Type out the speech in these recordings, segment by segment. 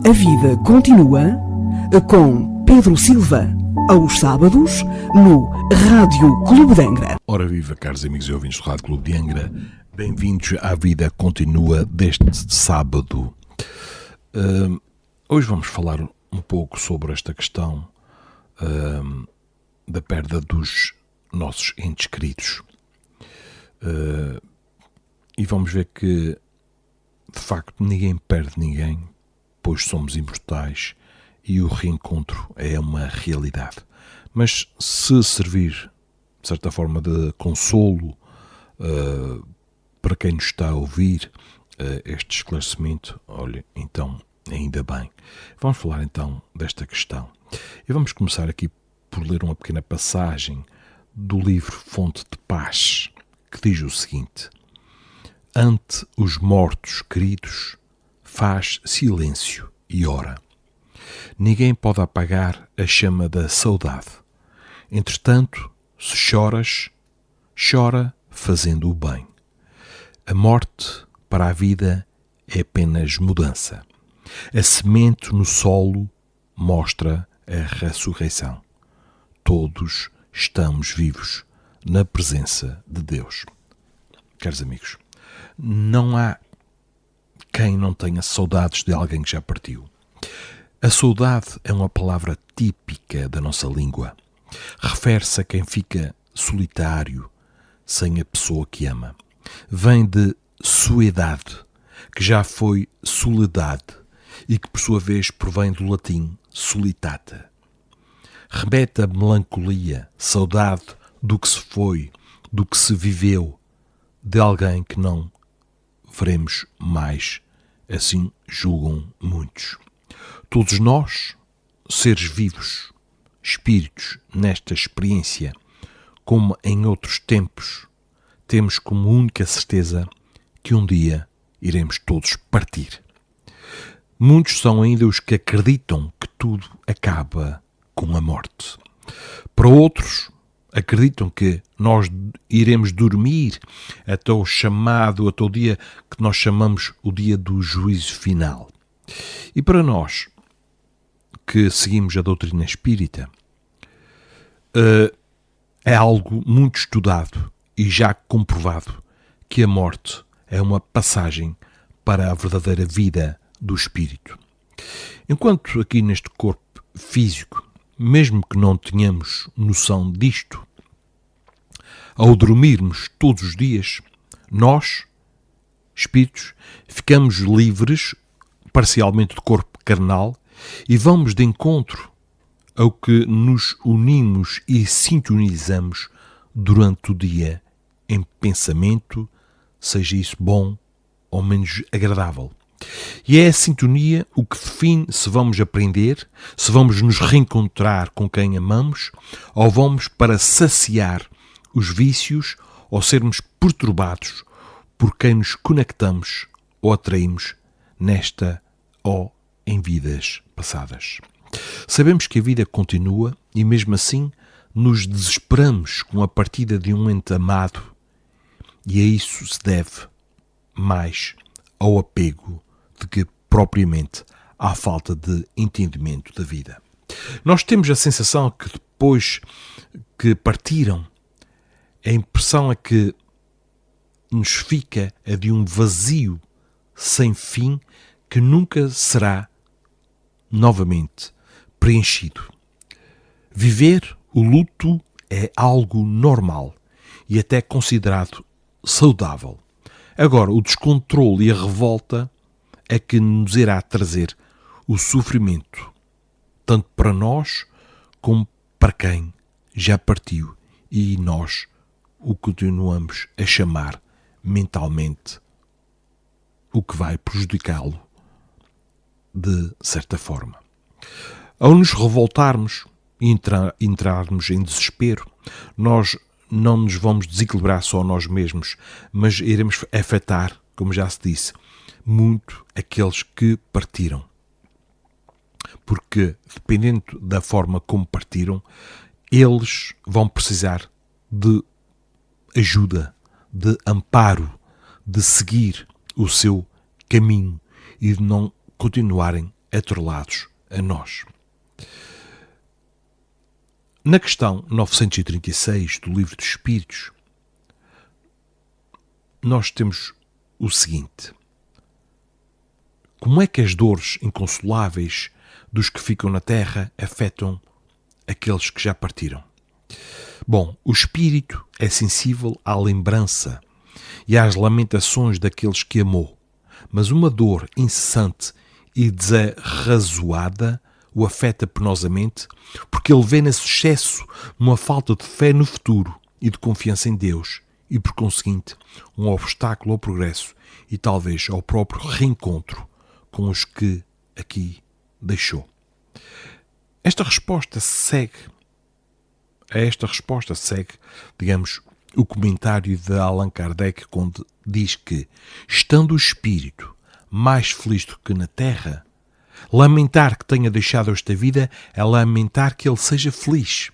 A vida continua com Pedro Silva, aos sábados, no Rádio Clube de Angra. Ora viva, caros amigos e ouvintes do Rádio Clube de Angra, bem-vindos à Vida Continua deste sábado. Hoje vamos falar um pouco sobre esta questão da perda dos nossos entes queridos. E vamos ver que, de facto, ninguém perde ninguém, pois somos imortais e o reencontro é uma realidade. Mas se servir, de certa forma, de consolo para quem nos está a ouvir este esclarecimento, olha, então, ainda bem. Vamos falar então desta questão. E vamos começar aqui por ler uma pequena passagem do livro Fonte de Paz, que diz o seguinte: ante os mortos queridos, faz silêncio e ora. Ninguém pode apagar a chama da saudade. Entretanto, se choras, chora fazendo o bem. A morte para a vida é apenas mudança. A semente no solo mostra a ressurreição. Todos estamos vivos na presença de Deus. Caros amigos, não há quem não tenha saudades de alguém que já partiu. A saudade é uma palavra típica da nossa língua. Refere-se a quem fica solitário, sem a pessoa que ama. Vem de suedade, que já foi soledade, e que por sua vez provém do latim solitata. Remete a melancolia, saudade do que se foi, do que se viveu, de alguém que não veremos mais, assim julgam muitos. Todos nós, seres vivos, espíritos nesta experiência, como em outros tempos, temos como única certeza que um dia iremos todos partir. Muitos são ainda os que acreditam que tudo acaba com a morte. Para outros, acreditam que nós iremos dormir até o dia que nós chamamos o dia do juízo final. E para nós, que seguimos a doutrina espírita, é algo muito estudado e já comprovado que a morte é uma passagem para a verdadeira vida do espírito. Enquanto aqui neste corpo físico, mesmo que não tenhamos noção disto, ao dormirmos todos os dias, nós, espíritos, ficamos livres parcialmente do corpo carnal e vamos de encontro ao que nos unimos e sintonizamos durante o dia em pensamento, seja isso bom ou menos agradável. E é a sintonia o que define se vamos aprender, se vamos nos reencontrar com quem amamos, ou vamos para saciar os vícios ou sermos perturbados por quem nos conectamos ou atraímos nesta ou em vidas passadas. Sabemos que a vida continua e mesmo assim nos desesperamos com a partida de um ente amado, e a isso se deve mais ao apego do que propriamente à falta de entendimento da vida. Nós temos a sensação que depois que partiram, a impressão é que nos fica a de um vazio sem fim que nunca será novamente preenchido. Viver o luto é algo normal e até considerado saudável. Agora, o descontrole e a revolta é que nos irá trazer o sofrimento, tanto para nós como para quem já partiu e nós o continuamos a chamar mentalmente, o que vai prejudicá-lo de certa forma. Ao nos revoltarmos e entrarmos em desespero, nós não nos vamos desequilibrar só nós mesmos, mas iremos afetar, como já se disse, muito aqueles que partiram. Porque, dependendo da forma como partiram, eles vão precisar de ajuda, de amparo, de seguir o seu caminho e de não continuarem atrelados a nós. Na questão 936 do Livro dos Espíritos, nós temos o seguinte: como é que as dores inconsoláveis dos que ficam na terra afetam aqueles que já partiram? Bom, o espírito é sensível à lembrança e às lamentações daqueles que amou, mas uma dor incessante e desarrazoada o afeta penosamente, porque ele vê nesse excesso uma falta de fé no futuro e de confiança em Deus e, por conseguinte, um obstáculo ao progresso e talvez ao próprio reencontro com os que aqui deixou. A esta resposta segue, digamos, o comentário de Allan Kardec, quando diz que, estando o espírito mais feliz do que na terra, lamentar que tenha deixado esta vida é lamentar que ele seja feliz.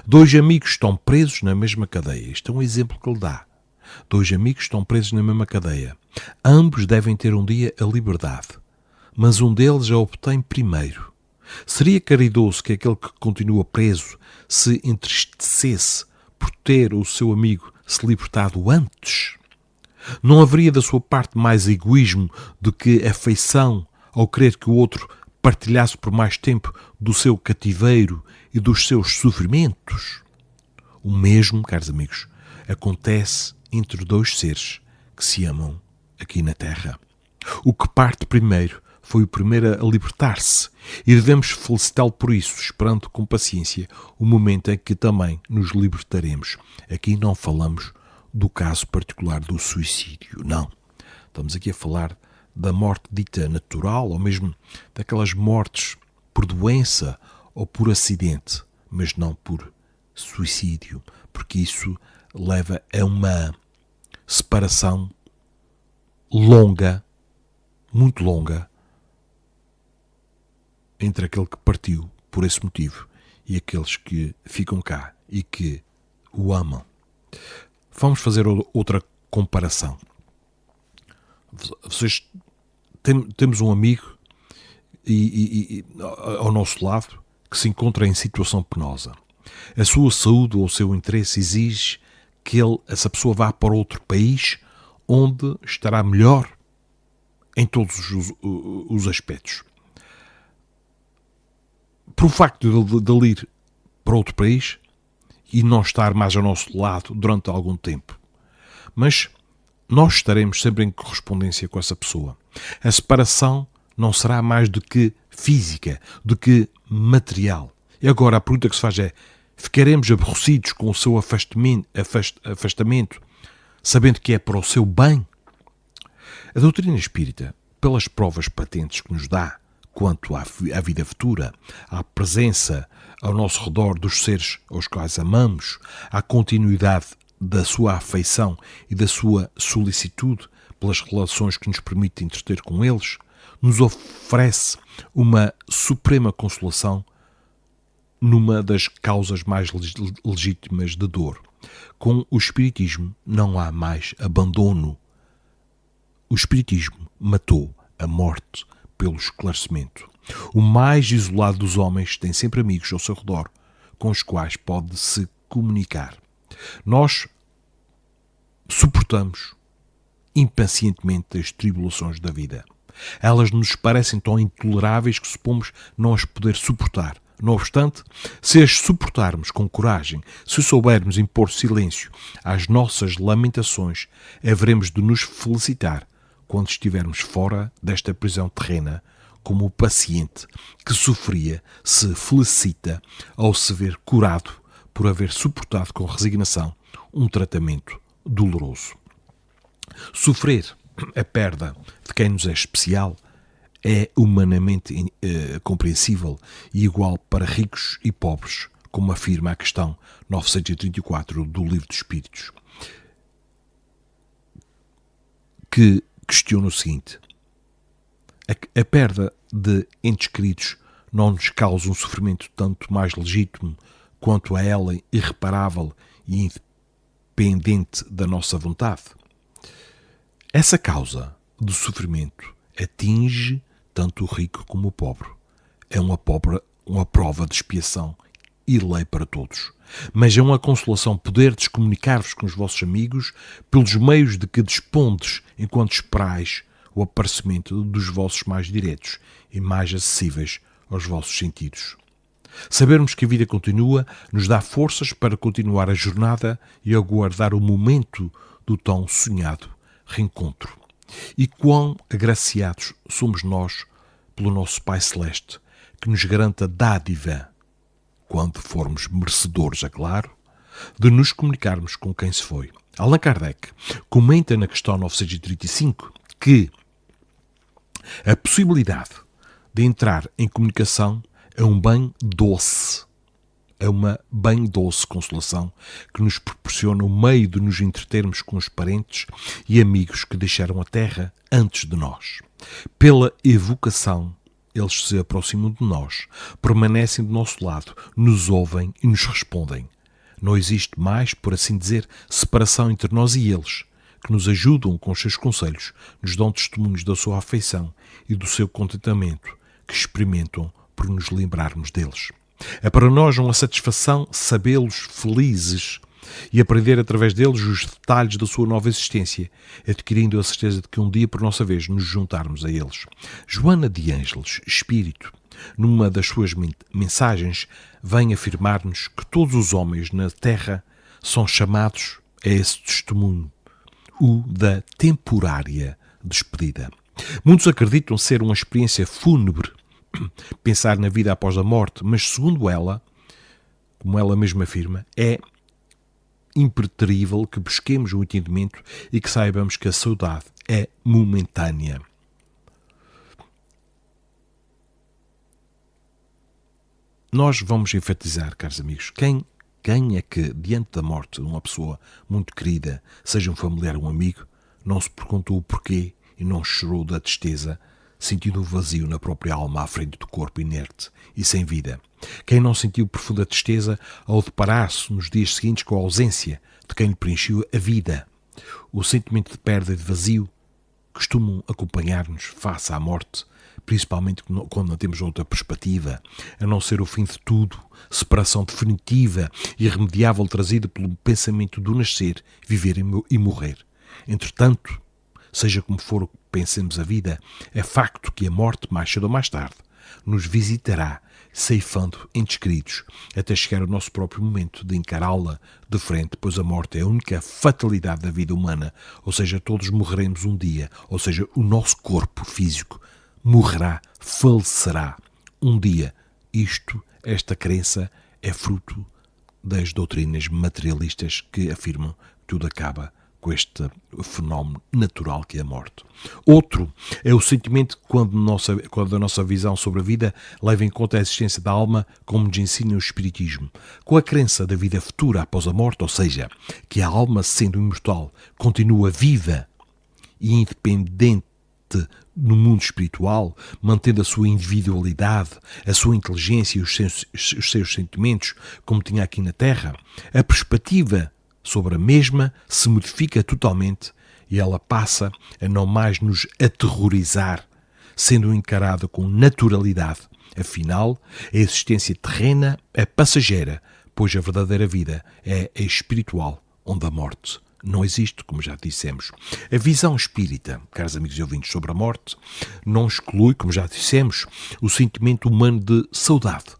Dois amigos estão presos na mesma cadeia. Isto é um exemplo que ele dá. Dois amigos estão presos na mesma cadeia. Ambos devem ter um dia a liberdade, mas um deles a obtém primeiro. Seria caridoso que aquele que continua preso se entristecesse por ter o seu amigo se libertado antes? Não haveria da sua parte mais egoísmo do que afeição ao querer que o outro partilhasse por mais tempo do seu cativeiro e dos seus sofrimentos? O mesmo, caros amigos, acontece entre dois seres que se amam aqui na Terra. O que parte primeiro foi o primeiro a libertar-se e devemos felicitá-lo por isso, esperando com paciência o momento em que também nos libertaremos. Aqui não falamos do caso particular do suicídio, não. Estamos aqui a falar da morte dita natural, ou mesmo daquelas mortes por doença ou por acidente, mas não por suicídio, porque isso leva a uma separação longa, muito longa, entre aquele que partiu por esse motivo e aqueles que ficam cá e que o amam. Vamos fazer outra comparação. Temos um amigo ao nosso lado que se encontra em situação penosa. A sua saúde ou o seu interesse exige que essa pessoa vá para outro país onde estará melhor em todos os aspectos. Por o facto de ele ir para outro país e não estar mais ao nosso lado durante algum tempo. Mas nós estaremos sempre em correspondência com essa pessoa. A separação não será mais do que física, do que material. E agora a pergunta que se faz é: ficaremos aborrecidos com o seu afastamento, sabendo que é para o seu bem? A doutrina espírita, pelas provas patentes que nos dá quanto à vida futura, à presença ao nosso redor dos seres aos quais amamos, à continuidade da sua afeição e da sua solicitude pelas relações que nos permite entreter com eles, nos oferece uma suprema consolação numa das causas mais legítimas de dor. Com o Espiritismo não há mais abandono. O Espiritismo matou a morte pelo esclarecimento. O mais isolado dos homens tem sempre amigos ao seu redor, com os quais pode se comunicar. Nós suportamos impacientemente as tribulações da vida. Elas nos parecem tão intoleráveis que supomos não as poder suportar. Não obstante, se as suportarmos com coragem, se soubermos impor silêncio às nossas lamentações, haveremos de nos felicitar quando estivermos fora desta prisão terrena, como o paciente que sofria se felicita ao se ver curado por haver suportado com resignação um tratamento doloroso. Sofrer a perda de quem nos é especial é humanamente compreensível e igual para ricos e pobres, como afirma a questão 934 do Livro dos Espíritos, que questiona o seguinte: a perda de entes queridos não nos causa um sofrimento tanto mais legítimo quanto a ela irreparável e independente da nossa vontade? Essa causa do sofrimento atinge tanto o rico como o pobre. É uma prova de expiação e lei para todos. Mas é uma consolação poderdes comunicar-vos com os vossos amigos pelos meios de que dispondes enquanto esperais o aparecimento dos vossos mais diretos e mais acessíveis aos vossos sentidos. Sabermos que a vida continua nos dá forças para continuar a jornada e aguardar o momento do tão sonhado reencontro. E quão agraciados somos nós pelo nosso Pai Celeste, que nos garante a dádiva, quando formos merecedores, é claro, de nos comunicarmos com quem se foi. Allan Kardec comenta na questão 935 que a possibilidade de entrar em comunicação é um bem doce, é uma bem doce consolação que nos proporciona o meio de nos entretermos com os parentes e amigos que deixaram a terra antes de nós. Pela evocação, eles se aproximam de nós, permanecem do nosso lado, nos ouvem e nos respondem. Não existe mais, por assim dizer, separação entre nós e eles, que nos ajudam com os seus conselhos, nos dão testemunhos da sua afeição e do seu contentamento, que experimentam por nos lembrarmos deles. É para nós uma satisfação sabê-los felizes e aprender através deles os detalhes da sua nova existência, adquirindo a certeza de que um dia, por nossa vez, nos juntarmos a eles. Joana de Ângeles, Espírito, numa das suas mensagens, vem afirmar-nos que todos os homens na Terra são chamados a esse testemunho, o da temporária despedida. Muitos acreditam ser uma experiência fúnebre pensar na vida após a morte, mas segundo ela, como ela mesma afirma, é impreterível que busquemos o entendimento e que saibamos que a saudade é momentânea. Nós vamos enfatizar, caros amigos, quem é que, diante da morte de uma pessoa muito querida, seja um familiar ou um amigo, não se perguntou o porquê e não chorou da tristeza, sentindo um vazio na própria alma à frente do corpo inerte e sem vida? Quem não sentiu profunda tristeza ao deparar-se nos dias seguintes com a ausência de quem lhe preencheu a vida? O sentimento de perda e de vazio costumam acompanhar-nos face à morte, principalmente quando não temos outra perspectiva, a não ser o fim de tudo, separação definitiva e irremediável trazida pelo pensamento do nascer, viver e morrer. Entretanto, seja como for o que pensemos a vida, é facto que a morte, mais cedo ou mais tarde, nos visitará, ceifando entes queridos, até chegar ao nosso próprio momento de encará-la de frente, pois a morte é a única fatalidade da vida humana, ou seja, todos morreremos um dia, ou seja, o nosso corpo físico morrerá, falecerá um dia. Esta crença é fruto das doutrinas materialistas que afirmam que tudo acaba com este fenómeno natural que é a morte. Outro é o sentimento quando a nossa visão sobre a vida leva em conta a existência da alma, como nos ensina o Espiritismo. Com a crença da vida futura após a morte, ou seja, que a alma, sendo imortal, continua viva e independente no mundo espiritual, mantendo a sua individualidade, a sua inteligência e os seus sentimentos, como tinha aqui na Terra, a perspectiva sobre a mesma se modifica totalmente e ela passa a não mais nos aterrorizar, sendo encarada com naturalidade. Afinal, a existência terrena é passageira, pois a verdadeira vida é a espiritual, onde a morte não existe, como já dissemos. A visão espírita, caros amigos e ouvintes, sobre a morte, não exclui, como já dissemos, o sentimento humano de saudade.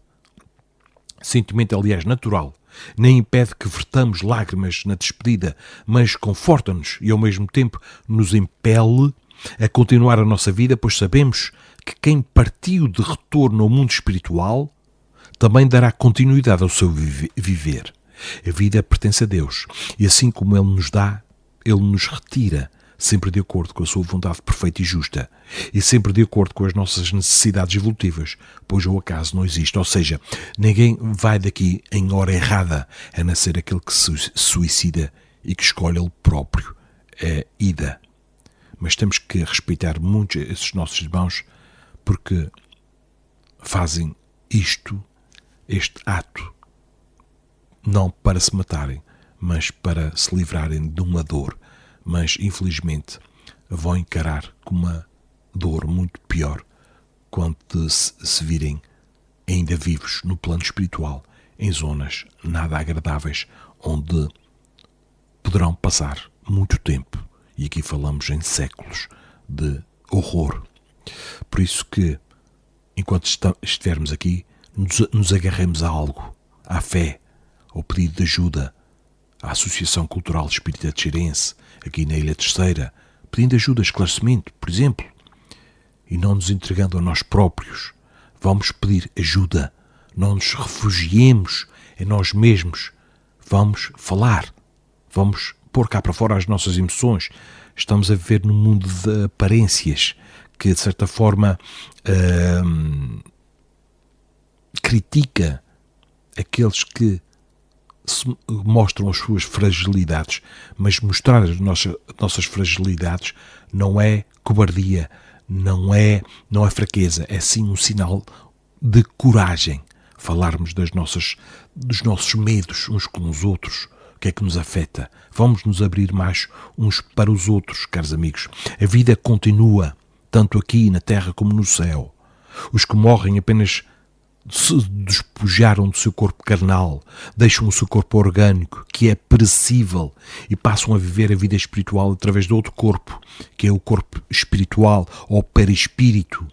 Sentimento, aliás, natural. Nem impede que vertamos lágrimas na despedida, mas conforta-nos e, ao mesmo tempo, nos impele a continuar a nossa vida, pois sabemos que quem partiu de retorno ao mundo espiritual também dará continuidade ao seu viver. A vida pertence a Deus e, assim como Ele nos dá, Ele nos retira, sempre de acordo com a sua vontade perfeita e justa, e sempre de acordo com as nossas necessidades evolutivas, pois o acaso não existe, ou seja, ninguém vai daqui em hora errada, a não ser aquele que se suicida e que escolhe ele próprio a ida. Mas temos que respeitar muito esses nossos irmãos, porque fazem este ato, não para se matarem, mas para se livrarem de uma dor, mas infelizmente vão encarar com uma dor muito pior quando se virem ainda vivos no plano espiritual, em zonas nada agradáveis, onde poderão passar muito tempo, e aqui falamos em séculos de horror. Por isso que, enquanto estivermos aqui, nos agarremos a algo, à fé, ao pedido de ajuda, à Associação Cultural Espírita de Xeirense, aqui na Ilha Terceira, pedindo ajuda, esclarecimento, por exemplo, e não nos entregando a nós próprios. Vamos pedir ajuda, não nos refugiemos em nós mesmos, vamos falar, vamos pôr cá para fora as nossas emoções. Estamos a viver num mundo de aparências que, de certa forma, critica aqueles que mostram as suas fragilidades, mas mostrar as nossas fragilidades não é cobardia, não é fraqueza, é sim um sinal de coragem. Falarmos dos nossos medos uns com os outros, o que é que nos afeta. Vamos nos abrir mais uns para os outros, caros amigos. A vida continua, tanto aqui na terra como no céu. Os que morrem apenas se despojaram do seu corpo carnal, deixam o seu corpo orgânico, que é perecível, e passam a viver a vida espiritual através de outro corpo, que é o corpo espiritual, ou perispírito.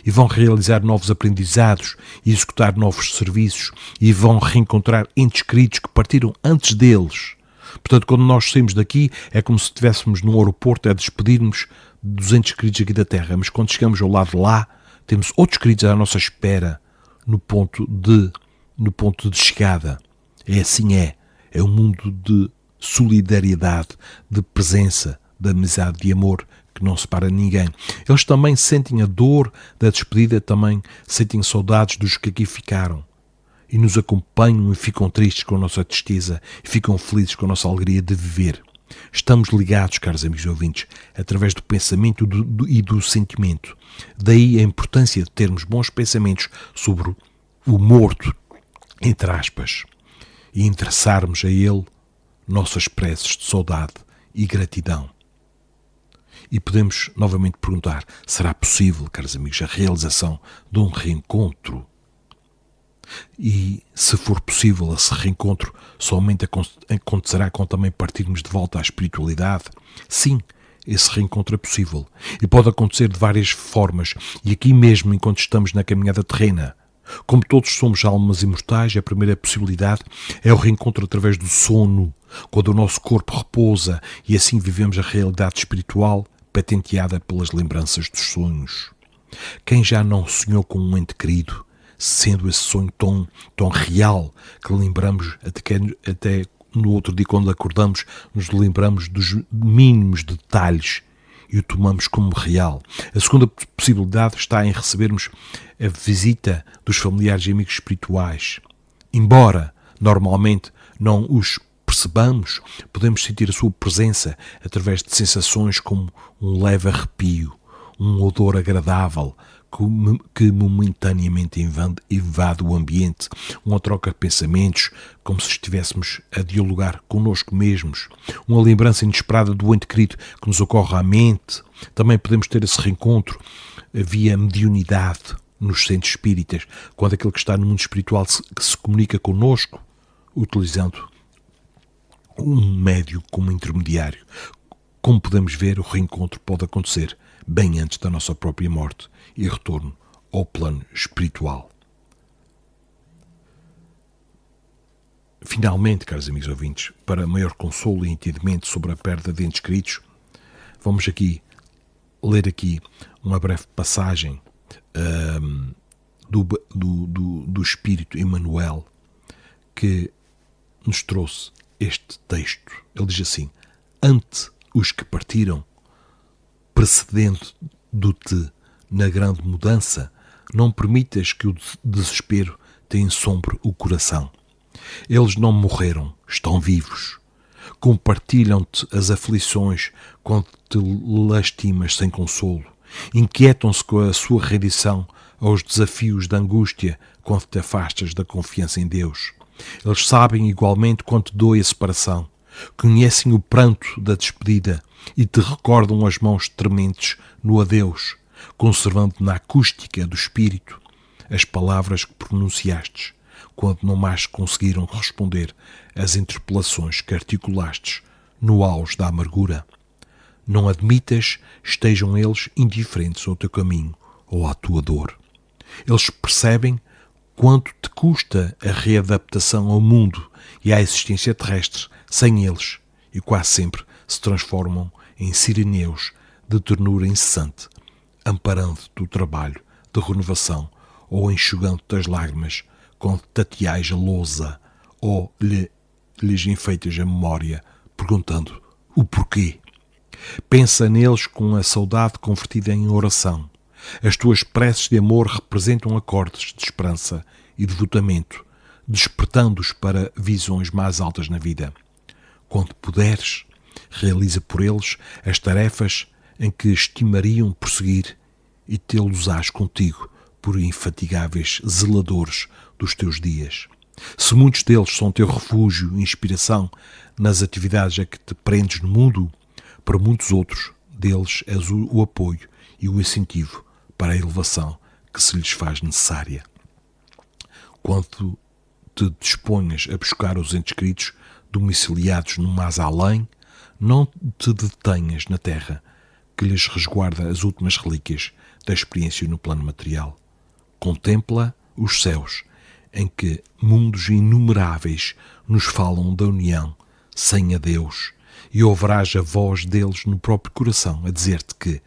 E vão realizar novos aprendizados, e executar novos serviços, e vão reencontrar entes queridos que partiram antes deles. Portanto, quando nós saímos daqui, é como se estivéssemos num aeroporto a despedirmos dos entes queridos aqui da Terra, mas quando chegamos ao lado de lá, temos outros queridos à nossa espera no ponto de chegada. É assim, é um mundo de solidariedade, de presença, de amizade, de amor, que não separa ninguém. Eles também sentem a dor da despedida, também sentem saudades dos que aqui ficaram, e nos acompanham e ficam tristes com a nossa tristeza, e ficam felizes com a nossa alegria de viver. Estamos ligados, caros amigos ouvintes, através do pensamento e do sentimento. Daí a importância de termos bons pensamentos sobre o morto, entre aspas, e endereçarmos a ele nossas preces de saudade e gratidão. E podemos novamente perguntar, será possível, caros amigos, a realização de um reencontro? E, se for possível, esse reencontro somente acontecerá quando também partirmos de volta à espiritualidade? Sim, esse reencontro é possível. E pode acontecer de várias formas, e aqui mesmo enquanto estamos na caminhada terrena. Como todos somos almas imortais, a primeira possibilidade é o reencontro através do sono, quando o nosso corpo repousa e assim vivemos a realidade espiritual patenteada pelas lembranças dos sonhos. Quem já não sonhou com um ente querido, sendo esse sonho tão real que lembramos até no outro dia quando acordamos, nos lembramos dos mínimos detalhes e o tomamos como real. A segunda possibilidade está em recebermos a visita dos familiares e amigos espirituais. Embora normalmente não os percebamos, podemos sentir a sua presença através de sensações como um leve arrepio, um odor agradável que momentaneamente invade o ambiente, uma troca de pensamentos, como se estivéssemos a dialogar connosco mesmos, uma lembrança inesperada do ente querido que nos ocorre à mente. Também podemos ter esse reencontro via mediunidade nos centros espíritas, quando aquele que está no mundo espiritual que se comunica connosco, utilizando um médium como intermediário. Como podemos ver, o reencontro pode acontecer bem antes da nossa própria morte e retorno ao plano espiritual. Finalmente, caros amigos ouvintes, para maior consolo e entendimento sobre a perda de entes queridos, vamos ler aqui uma breve passagem do Espírito Emmanuel, que nos trouxe este texto. Ele diz assim: ante os que partiram, precedendo-te na grande mudança, não permitas que o desespero te ensombre o coração. Eles não morreram, estão vivos. Compartilham-te as aflições quando te lastimas sem consolo. Inquietam-se com a sua rendição aos desafios da angústia quando te afastas da confiança em Deus. Eles sabem igualmente quanto dói a separação. Conhecem o pranto da despedida e te recordam as mãos trementes no adeus. conservando na acústica do espírito as palavras que pronunciastes, quando não mais conseguiram responder às interpelações que articulastes no auge da amargura. Não admitas estejam eles indiferentes ao teu caminho ou à tua dor. Eles percebem quanto te custa a readaptação ao mundo e à existência terrestre sem eles, e quase sempre se transformam em sirineus de ternura incessante, amparando-te o trabalho de renovação ou enxugando-te as lágrimas quando tateais a lousa ou lhes enfeitas a memória, perguntando o porquê. Pensa neles com a saudade convertida em oração. As tuas preces de amor representam acordes de esperança e devotamento, despertando-os para visões mais altas na vida. Quando puderes, realiza por eles as tarefas em que estimariam prosseguir e tê-los-ás contigo por infatigáveis zeladores dos teus dias. Se muitos deles são teu refúgio e inspiração nas atividades a que te prendes no mundo, para muitos outros deles és o apoio e o incentivo para a elevação que se lhes faz necessária. Quando te disponhas a buscar os entes queridos domiciliados no mais além, não te detenhas na terra que lhes resguarda as últimas relíquias da experiência no plano material. Contempla os céus, em que mundos inumeráveis nos falam da união sem adeus, e ouvirás a voz deles no próprio coração a dizer-te que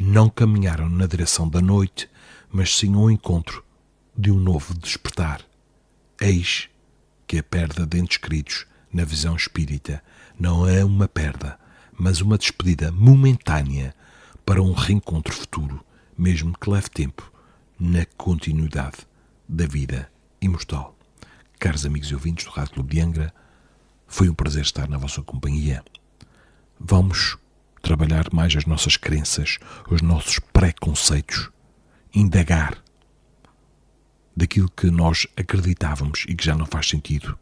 não caminharam na direção da noite, mas sim ao encontro de um novo despertar. Eis que a perda de entes queridos na visão espírita não é uma perda, mas uma despedida momentânea para um reencontro futuro, mesmo que leve tempo, na continuidade da vida imortal. Caros amigos e ouvintes do Rádio Clube de Angra, foi um prazer estar na vossa companhia. Vamos trabalhar mais as nossas crenças, os nossos preconceitos, indagar daquilo que nós acreditávamos e que já não faz sentido.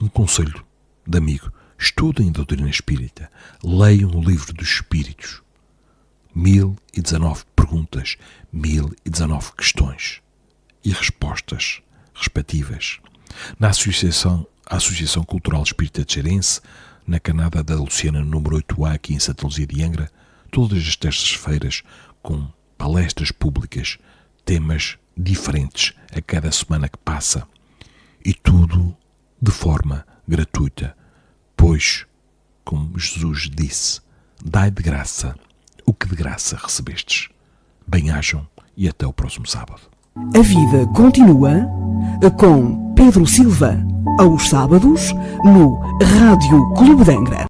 Um conselho de amigo: estudem a doutrina espírita, leiam o livro dos Espíritos. 1019 perguntas, 1019 questões e respostas respectivas. Na Associação Cultural Espírita de Xeirense, na Canada da Luciana, número 8A, aqui em Santa Luzia de Angra, todas as terças-feiras, com palestras públicas, temas diferentes a cada semana que passa, e tudo de forma gratuita, pois, como Jesus disse, dai de graça o que de graça recebestes. Bem-ajam e até o próximo sábado. A vida continua com Pedro Silva, aos sábados, no Rádio Clube de Angra.